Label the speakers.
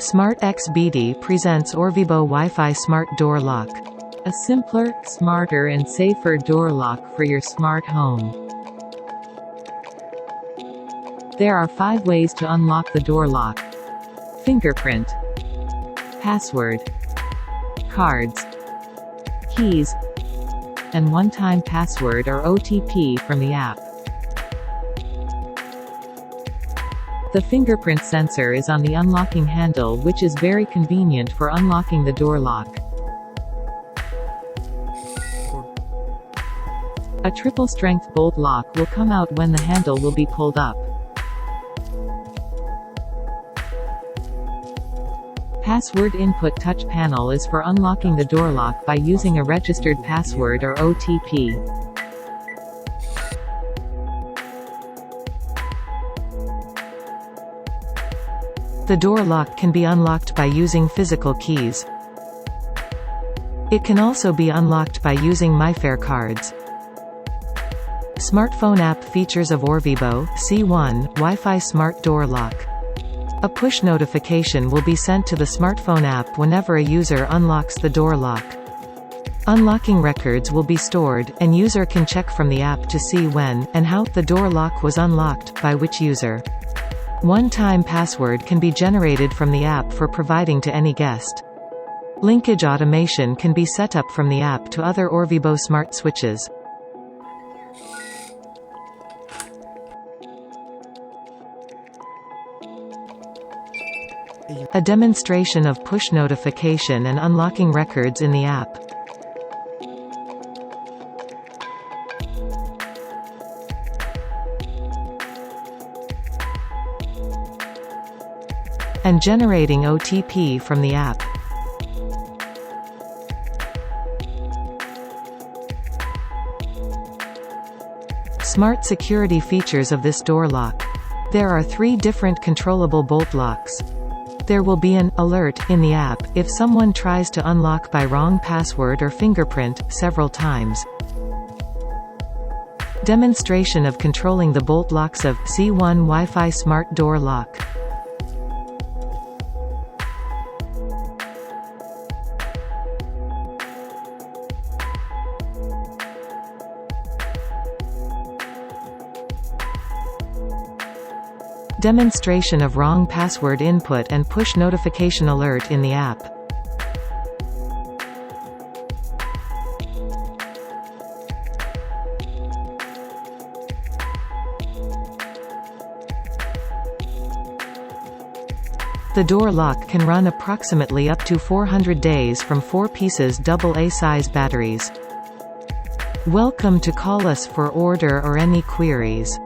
Speaker 1: SmartX BD presents ORVIBO Wi-Fi Smart Door Lock. A simpler, smarter and safer door lock for your smart home. There are 5 ways to unlock the door lock. Fingerprint, password, cards, keys, and one-time password or OTP from the app. The fingerprint sensor is on the unlocking handle, which is very convenient for unlocking the door lock. A triple-strength bolt lock will come out when the handle will be pulled up. Password input touch panel is for unlocking the door lock by using a registered password or OTP. The door lock can be unlocked by using physical keys. It can also be unlocked by using MiFare cards. Smartphone app features of ORVIBO C1 Wi-Fi Smart Door Lock. A push notification will be sent to the smartphone app whenever a user unlocks the door lock. Unlocking records will be stored, and user can check from the app to see when, and how, the door lock was unlocked, by which user. One-time password can be generated from the app for providing to any guest. Linkage automation can be set up from the app to other ORVIBO smart switches. A demonstration of push notification and unlocking records in the app. And generating OTP from the app. Smart security features of this door lock. There are 3 different controllable bolt locks. There will be an alert in the app if someone tries to unlock by wrong password or fingerprint several times. Demonstration of controlling the bolt locks of C1 Wi-Fi Smart Door Lock. Demonstration of wrong password input and push notification alert in the app. The door lock can run approximately up to 400 days from 4 pieces AA size batteries. Welcome to call us for order or any queries.